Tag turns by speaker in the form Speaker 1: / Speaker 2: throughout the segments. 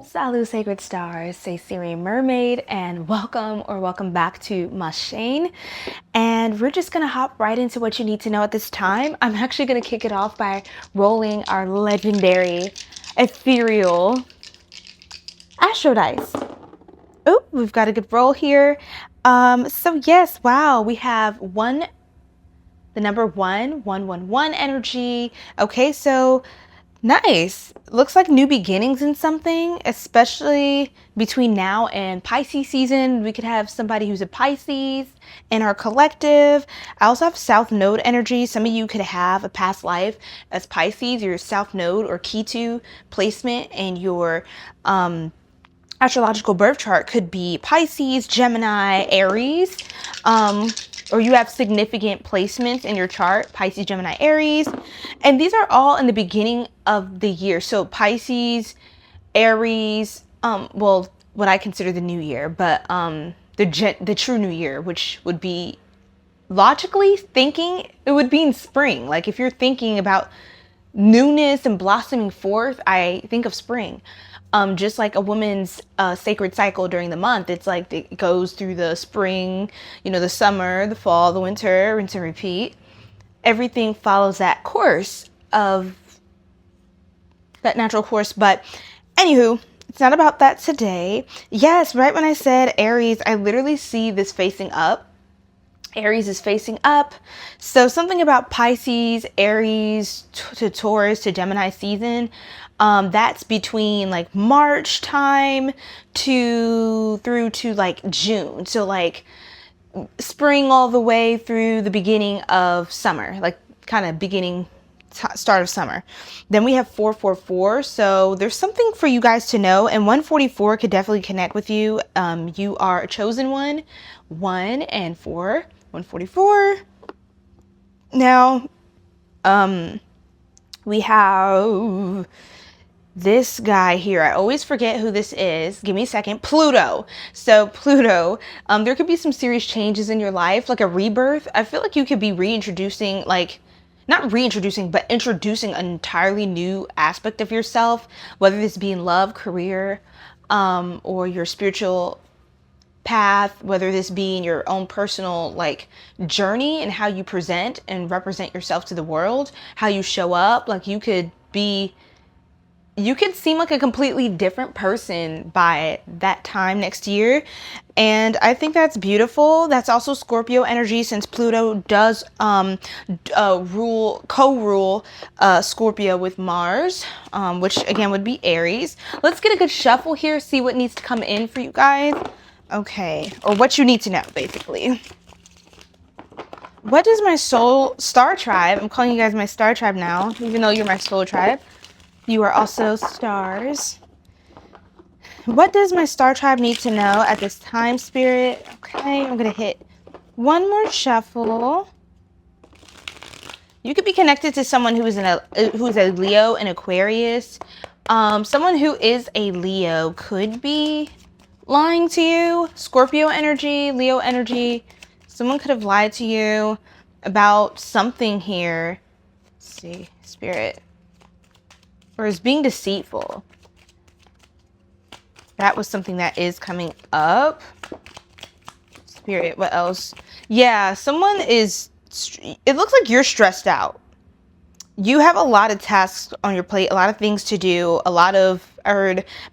Speaker 1: Salut sacred stars, say Sirian Mermaid, and welcome back to my Shane. And we're just gonna hop right into what you need to know at this time. I'm actually gonna kick it off by rolling our legendary ethereal astro dice. Oh, we've got a good roll here. So yes, wow, we have the number 111 energy. Okay, so nice. Looks like new beginnings in something, especially between now and Pisces season. We could have somebody who's a Pisces in our collective. I also have South Node energy. Some of you could have a past life as Pisces, your South Node or 𝘰𝑡wo placement in your astrological birth chart could be Pisces, Gemini, Aries. Or you have significant placements in your chart, Pisces, Gemini, Aries. And these are all in the beginning of the year. So Pisces, Aries, well, what I consider the new year, but the true new year, which would be logically thinking, it would be in spring. Like if you're thinking about newness and blossoming forth, I think of spring. Just like a woman's sacred cycle during the month, it's like it goes through the spring, the summer, the fall, the winter, rinse and repeat. Everything follows that course of that natural course. But anywho, it's not about that today. Yes, right when I said Aries, I literally see this facing up. Aries is facing up. So something about Pisces, Aries to Taurus to Gemini season, that's between like March time through to like June. So like spring all the way through the beginning of summer, like kind of start of summer. Then we have 444. So there's something for you guys to know, and 144 could definitely connect with you. You are a chosen one. 1 and 4. 144. Now, we have this guy here. I always forget who this is. Give me a second. Pluto. So Pluto, there could be some serious changes in your life, like a rebirth. I feel like you could be reintroducing, not reintroducing, but introducing an entirely new aspect of yourself, whether this be in love, career, or your spiritual path, whether this be in your own personal journey and how you present and represent yourself to the world, how you show up. Like you could seem like a completely different person by that time next year. And I think that's beautiful. That's also Scorpio energy, since Pluto does co-rule Scorpio with Mars, which again would be Aries. Let's get a good shuffle here, see what needs to come in for you guys. Okay, or what you need to know, basically. What does my soul star tribe, I'm calling you guys my star tribe now, even though you're my soul tribe. You are also stars. What does my star tribe need to know at this time, Spirit? Okay, I'm going to hit one more shuffle. You could be connected to someone who's a Leo and Aquarius. Someone who is a Leo could be lying to you. Scorpio energy, Leo energy. Someone could have lied to you about something here. Let's see, Spirit. Or is being deceitful. That was something that is coming up. Spirit, what else? Yeah, someone is, it looks like you're stressed out. You have a lot of tasks on your plate, a lot of things to do, a lot of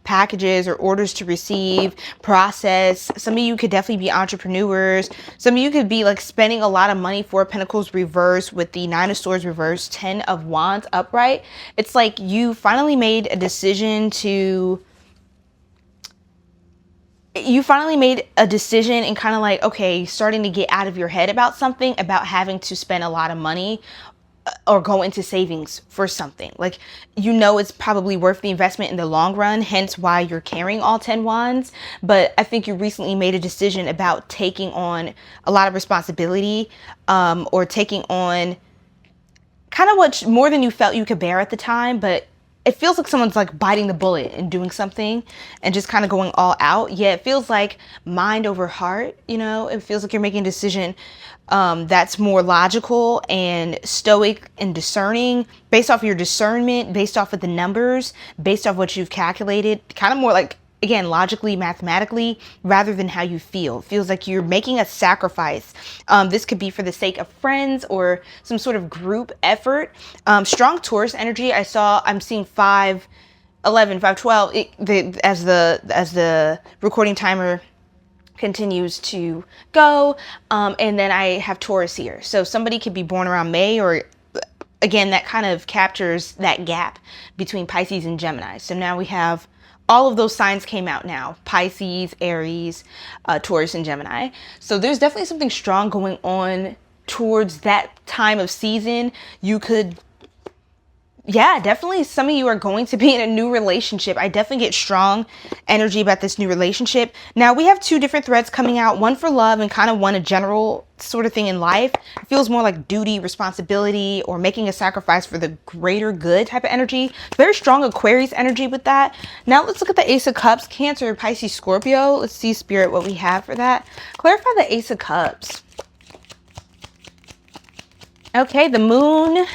Speaker 1: packages or orders to receive, process. Some of you could definitely be entrepreneurs. Some of you could be spending a lot of money. 4 of Pentacles reverse with the 9 of Swords reverse, 10 of Wands upright. It's like you finally made a decision and kind of okay, starting to get out of your head about something, about having to spend a lot of money or go into savings for something. It's probably worth the investment in the long run, hence why you're carrying all 10 wands. But I think you recently made a decision about taking on a lot of responsibility, or taking on kind of more than you felt you could bear at the time, but it feels like someone's like biting the bullet and doing something and just kind of going all out. Yeah, it feels like mind over heart, you know. It feels like you're making a decision that's more logical and stoic and discerning, based off of your discernment, based off of the numbers, based off what you've calculated, kind of more like, again, logically, mathematically, rather than how you feel. It feels like you're making a sacrifice. This could be for the sake of friends or some sort of group effort. Strong Taurus energy. I'm seeing 511, 512 as the recording timer continues to go. And then I have Taurus here. So somebody could be born around May, or again, that kind of captures that gap between Pisces and Gemini. So now we have all of those signs came out now: Pisces, Aries, Taurus, and Gemini. So there's definitely something strong going on towards that time of season. You could, yeah, definitely some of you are going to be in a new relationship. I definitely get strong energy about this new relationship. Now we have two different threads coming out, one for love and kind of one a general sort of thing in life. It feels more like duty, responsibility, or making a sacrifice for the greater good type of energy. Very strong Aquarius energy with that. Now let's look at the Ace of Cups, Cancer, Pisces, Scorpio. Let's see, Spirit, what we have for that. Clarify the Ace of Cups. Okay, the Moon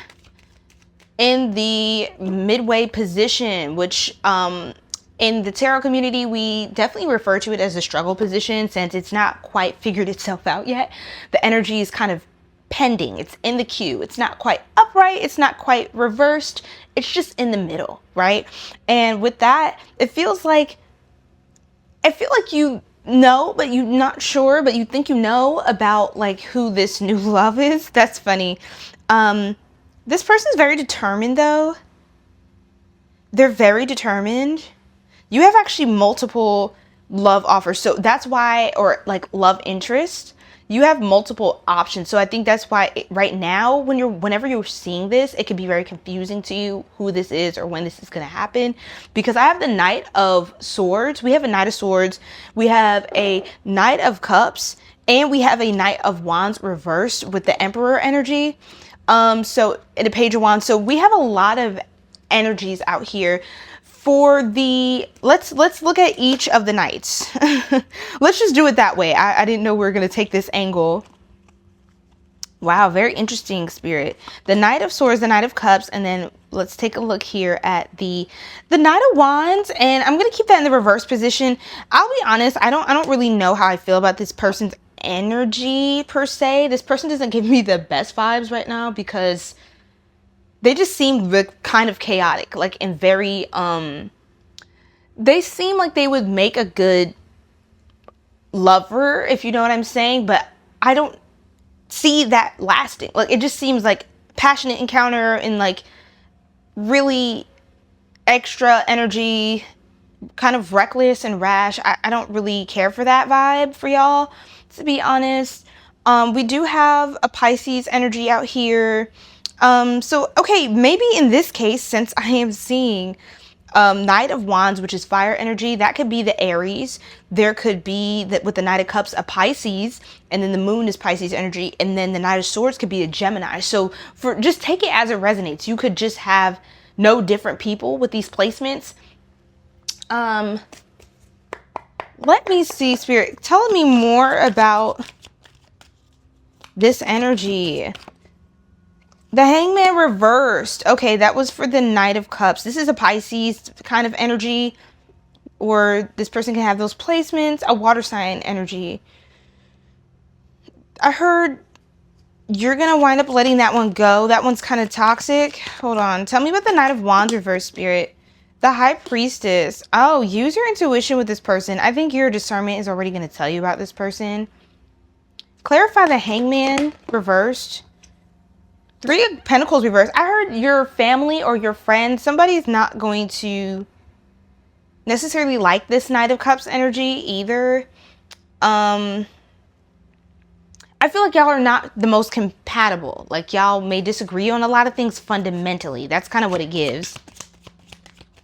Speaker 1: in the midway position, which in the tarot community, we definitely refer to it as a struggle position, since it's not quite figured itself out yet. The energy is kind of pending. It's in the queue. It's not quite upright. It's not quite reversed. It's just in the middle, right? And with that, I feel like you know, but you're not sure, but you think you know about like who this new love is. That's funny. This person's very determined, though. They're very determined. You have actually multiple love offers. So that's why, or like love interest, you have multiple options. So I think that's why right now, whenever you're seeing this, it can be very confusing to you who this is or when this is going to happen. Because I have the Knight of Swords. We have a Knight of Swords. We have a Knight of Cups. And we have a Knight of Wands reversed with the Emperor energy. So in a Page of Wands. So we have a lot of energies out here. For the, let's look at each of the knights. Let's just do it that way. I didn't know we were going to take this angle. Wow, very interesting, Spirit. The Knight of Swords, the Knight of Cups, and then let's take a look here at the Knight of Wands, and I'm going to keep that in the reverse position. I'll be honest, I don't really know how I feel about this person's energy per se. This person doesn't give me the best vibes right now, because they just seem kind of chaotic, like, and very, they seem like they would make a good lover, if you know what I'm saying, but I don't see that lasting. Like, it just seems like passionate encounter and like really extra energy, kind of reckless and rash. I don't really care for that vibe for y'all, to be honest. We do have a Pisces energy out here. So, okay, maybe in this case, since I am seeing Knight of Wands, which is fire energy, that could be the Aries. There could be, that with the Knight of Cups, a Pisces, and then the Moon is Pisces energy, and then the Knight of Swords could be a Gemini. So just take it as it resonates. You could just have no different people with these placements. Let me see, Spirit, telling me more about this energy. The Hangman reversed. Okay, that was for the Knight of Cups. This is a Pisces kind of energy, or this person can have those placements. A water sign energy. I heard you're going to wind up letting that one go. That one's kind of toxic. Hold on. Tell me about the Knight of Wands reverse, Spirit. The High Priestess. Oh, use your intuition with this person. I think your discernment is already going to tell you about this person. Clarify the Hangman reversed. Three of Pentacles reversed. I heard your family or your friend, somebody's not going to necessarily like this Knight of Cups energy either. I feel like y'all are not the most compatible. Like, y'all may disagree on a lot of things fundamentally. That's kind of what it gives.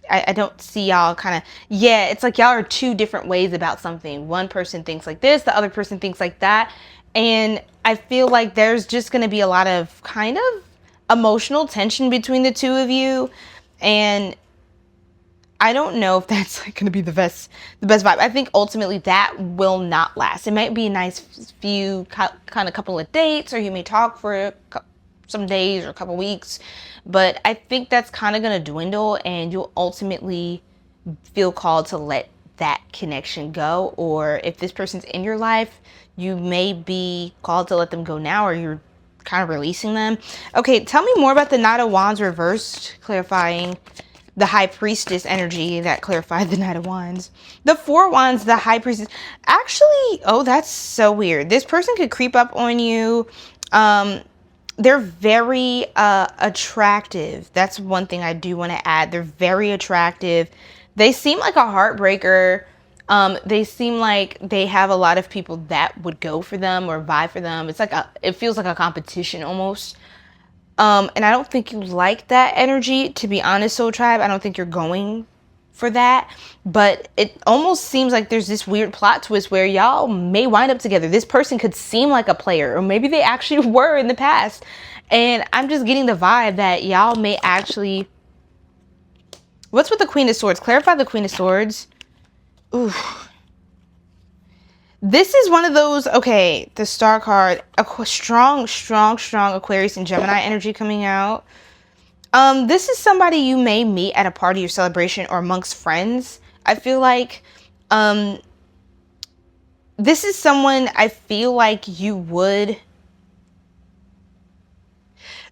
Speaker 1: I don't see y'all kind of, yeah, it's like y'all are two different ways about something. One person thinks like this, the other person thinks like that. And I feel like there's just going to be a lot of kind of emotional tension between the two of you. And I don't know if that's like going to be the best vibe. I think ultimately that will not last. It might be a nice few kind of couple of dates, or you may talk for some days or a couple weeks, but I think that's kind of going to dwindle, and you'll ultimately feel called to let that connection go. Or if this person's in your life, you may be called to let them go now, or you're kind of releasing them. Okay, tell me more about the Knight of Wands reversed, clarifying the High Priestess energy that clarified the Knight of Wands. The Four of Wands, the High Priestess. Actually, oh, that's so weird. This person could creep up on you. They're very attractive. That's one thing I do want to add. They're very attractive. They seem like a heartbreaker. They seem like they have a lot of people that would go for them or vie for them. It's like it feels like a competition almost. And I don't think you like that energy, to be honest, Soul Tribe. I don't think you're going for that. But it almost seems like there's this weird plot twist where y'all may wind up together. This person could seem like a player, or maybe they actually were in the past. And I'm just getting the vibe that y'all may actually... What's with the Queen of Swords? Clarify the Queen of Swords. Ooh. This is one of those, okay, the Star card, a strong Aquarius and Gemini energy coming out. This is somebody you may meet at a party or celebration or amongst friends. I feel like this is someone I feel like you would...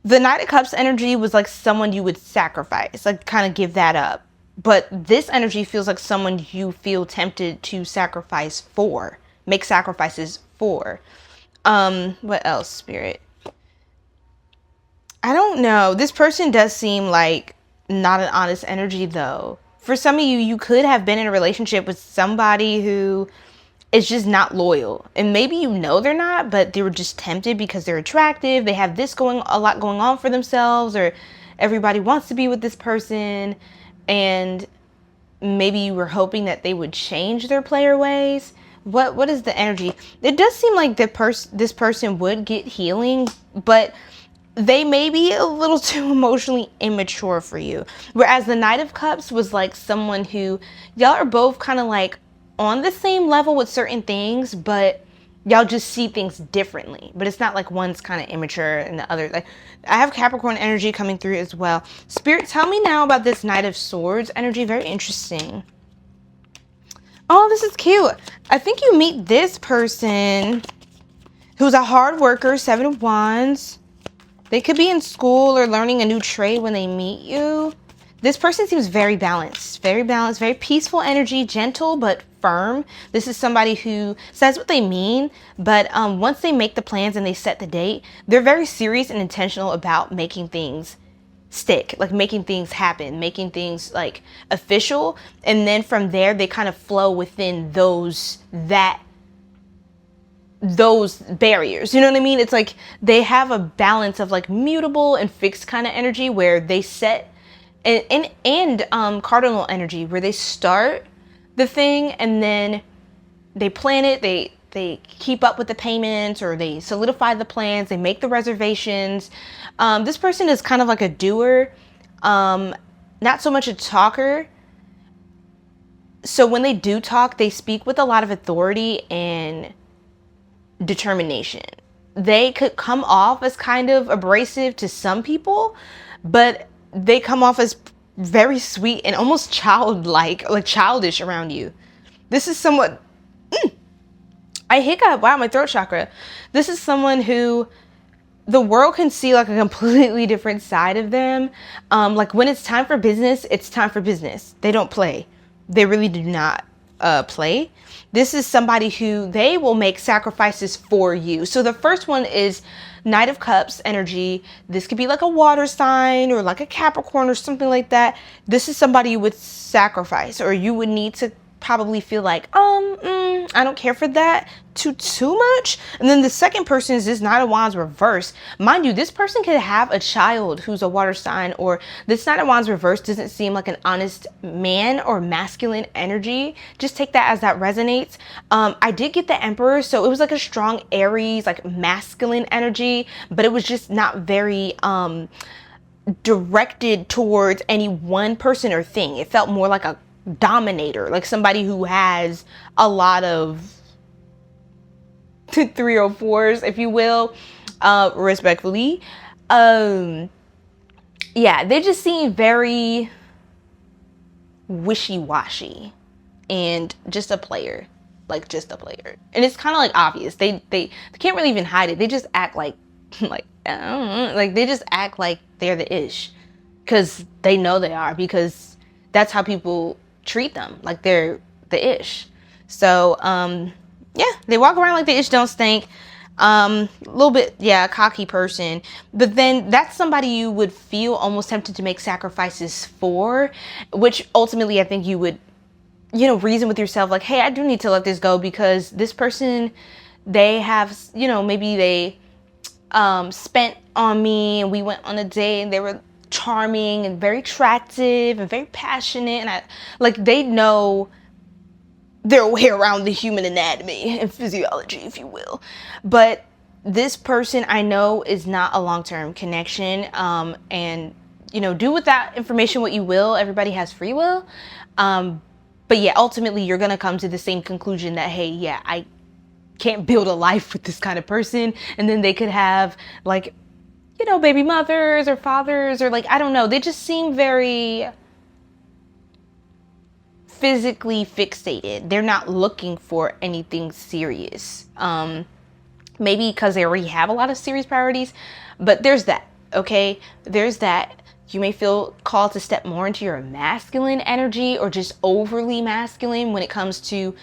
Speaker 1: The Knight of Cups energy was like someone you would sacrifice, like kind of give that up. But this energy feels like someone you feel tempted to sacrifice for. Make sacrifices for. What else, Spirit? I don't know. This person does seem like not an honest energy, though. For some of you, you could have been in a relationship with somebody who is just not loyal. And maybe you know they're not, but they were just tempted because they're attractive. They have a lot going on for themselves, or everybody wants to be with this person. And maybe you were hoping that they would change their player ways. What is the energy? It does seem like this person would get healing, but they may be a little too emotionally immature for you. Whereas the Knight of Cups was like someone who, y'all are both kind of like on the same level with certain things, but y'all just see things differently. But it's not like one's kind of immature and the other, like, I have Capricorn energy coming through as well. Spirit, tell me now about this Knight of Swords energy. Very interesting. Oh, this is cute. I think you meet this person who's a hard worker, Seven of Wands. They could be in school or learning a new trade when they meet you. This person seems very balanced, very peaceful energy, gentle but firm. This is somebody who says what they mean, but once they make the plans and they set the date, they're very serious and intentional about making things stick, like making things happen, making things like official. And then from there, they kind of flow within those barriers. You know what I mean? It's like they have a balance of like mutable and fixed kind of energy where they set and cardinal energy where they start the thing and then they plan it, they keep up with the payments, or they solidify the plans, they make the reservations. This person is kind of like a doer, not so much a talker. So when they do talk, they speak with a lot of authority and determination. They could come off as kind of abrasive to some people, but they come off as very sweet and almost childlike, like childish around you. This is somewhat... I hiccup. Wow, my throat chakra. This is someone who the world can see like a completely different side of them. Like when it's time for business, it's time for business. They don't play. They really do not play. This is somebody who they will make sacrifices for you. So the first one is Knight of Cups energy. This could be like a water sign or like a Capricorn or something like that. This is somebody you would sacrifice, or you would need to probably feel like, I don't care for that too much. And then the second person is this Knight of Wands reverse. Mind you, this person could have a child who's a water sign, or this Knight of Wands reverse doesn't seem like an honest man or masculine energy. Just take that as that resonates. I did get the Emperor, so it was like a strong Aries, like masculine energy, but it was just not very directed towards any one person or thing. It felt more like a dominator, like somebody who has a lot of 304s, if you will, respectfully. Yeah, they just seem very wishy-washy and just a player, like just a player. And it's kind of like obvious. They can't really even hide it. They just act like like I don't know, like they just act like they're the ish, because they know they are, because that's how people treat them, like they're the ish. So yeah, they walk around like the ish don't stink. A little bit, yeah, cocky person, but then that's somebody you would feel almost tempted to make sacrifices for, which ultimately I think you would, you know, reason with yourself like, hey, I do need to let this go, because this person, they have, you know, maybe they spent on me and we went on a date and they were charming and very attractive and very passionate, and I like, they know their way around the human anatomy and physiology, if you will. But this person I know is not a long-term connection, and you know, do with that information what you will. Everybody has free will, but yeah, ultimately you're gonna come to the same conclusion that, hey, yeah, I can't build a life with this kind of person. And then they could have, like, you know, baby mothers or fathers, or like, I don't know, they just seem very physically fixated. They're not looking for anything serious. Maybe because they already have a lot of serious priorities, but there's that, okay? There's that. You may feel called to step more into your masculine energy, or just overly masculine when it comes to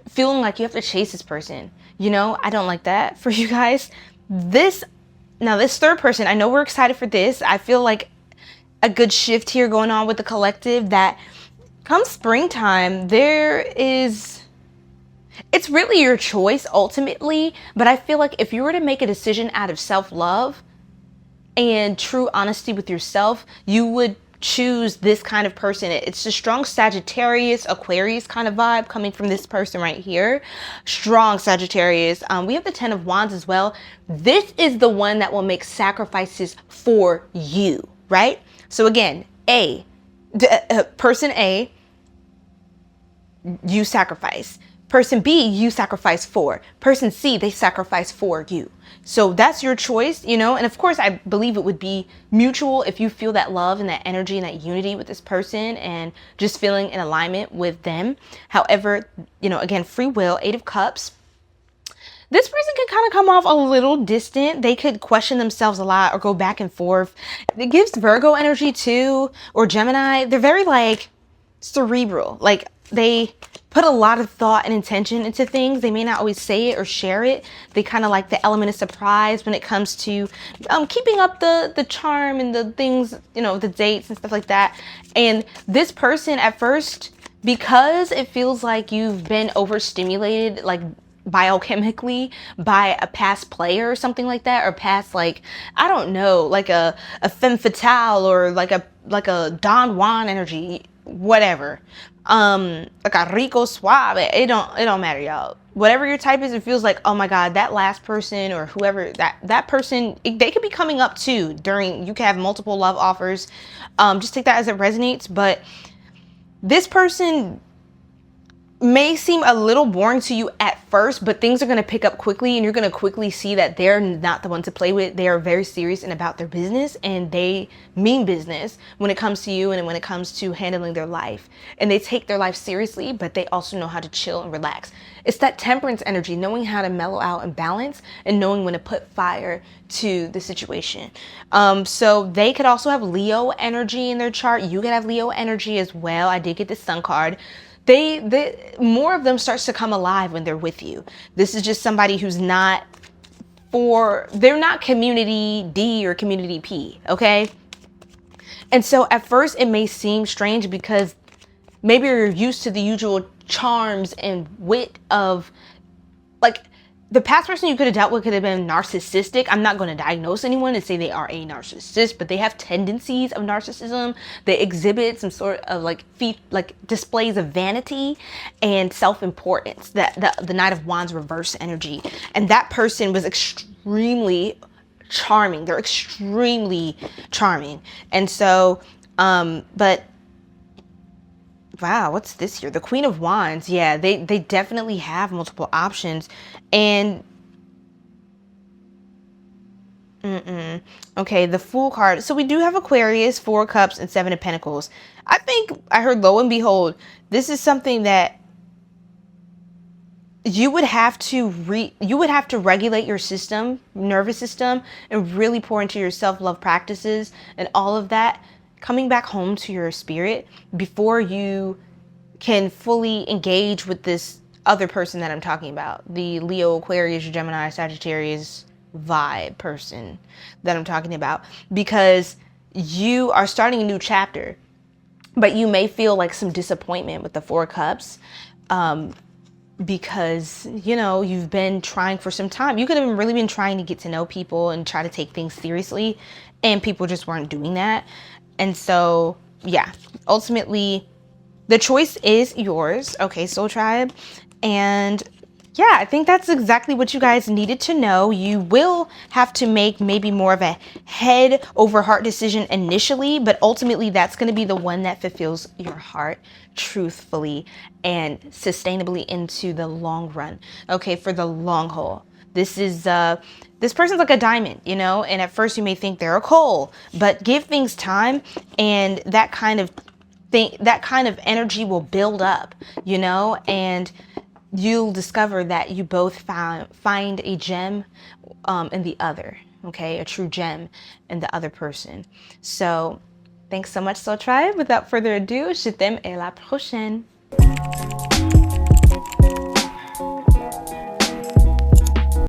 Speaker 1: feeling like you have to chase this person. You know, I don't like that for you guys. This third person, I know we're excited for this. I feel like a good shift here going on with the collective, that come springtime, it's really your choice ultimately, but I feel like if you were to make a decision out of self-love and true honesty with yourself, you would choose this kind of person. It's a strong Sagittarius, Aquarius kind of vibe coming from this person right here. Strong Sagittarius. We have the 10 of Wands as well. This is the one that will make sacrifices for you, right? So again, person A, you sacrifice. Person B, you sacrifice for. Person C, they sacrifice for you. So that's your choice, you know? And of course, I believe it would be mutual if you feel that love and that energy and that unity with this person and just feeling in alignment with them. However, you know, again, free will, 8 of Cups. This person could kind of come off a little distant. They could question themselves a lot or go back and forth. It gives Virgo energy too, or Gemini. They're very like cerebral. Like they put a lot of thought and intention into things. They may not always say it or share it. They kind of like the element of surprise when it comes to keeping up the charm and the things, you know, the dates and stuff like that. And this person at first, because it feels like you've been overstimulated, like biochemically, by a past player or something like that, or past, like, I don't know, like a femme fatale, or like a Don Juan energy, whatever. Like a rico suave. It don't matter, y'all. Whatever your type is, it feels like, oh my God, that last person or whoever, that person, they could be coming up too during, you can have multiple love offers. Just take that as it resonates. But this person may seem a little boring to you at first, but things are going to pick up quickly, and you're going to quickly see that they're not the one to play with. They are very serious and about their business, and they mean business when it comes to you and when it comes to handling their life. And they take their life seriously, but they also know how to chill and relax. It's that temperance energy, knowing how to mellow out and balance, and knowing when to put fire to the situation. So they could also have Leo energy in their chart. You could have Leo energy as well. I did get the Sun card. They more of them starts to come alive when they're with you. This is just somebody who's not they're not community D or community P, okay? And so at first it may seem strange because maybe you're used to the usual charms and wit of, like, the past person you could have dealt with could have been narcissistic. I'm not going to diagnose anyone and say they are a narcissist, but they have tendencies of narcissism. They exhibit some sort of like displays of vanity and self-importance. That the Knight of Wands reverse energy, and that person was extremely charming. They're extremely charming. And so, but wow, what's this here? The Queen of Wands. Yeah, they definitely have multiple options. And okay, the Fool card. So we do have Aquarius, 4 of Cups, and 7 of Pentacles. I think I heard, lo and behold, this is something that you would have to regulate your system, nervous system, and really pour into your self-love practices and all of that, coming back home to your spirit before you can fully engage with this other person that I'm talking about, the Leo, Aquarius, Gemini, Sagittarius vibe person that I'm talking about, because you are starting a new chapter, but you may feel like some disappointment with the 4 of Cups, because, you know, you've been trying for some time. You could have really been trying to get to know people and try to take things seriously, and people just weren't doing that. And so, yeah, ultimately, the choice is yours. Okay, Soul Tribe. And yeah, I think that's exactly what you guys needed to know. You will have to make maybe more of a head over heart decision initially, but ultimately that's going to be the one that fulfills your heart truthfully and sustainably into the long run. Okay, for the long haul. This is this person's like a diamond, you know, and at first you may think they're a coal, but give things time, and that kind of energy will build up, you know, and you'll discover that you both find a gem in the other, okay, a true gem in the other person. So thanks so much, Soul Tribe. Without further ado, je t'aime et à la prochaine.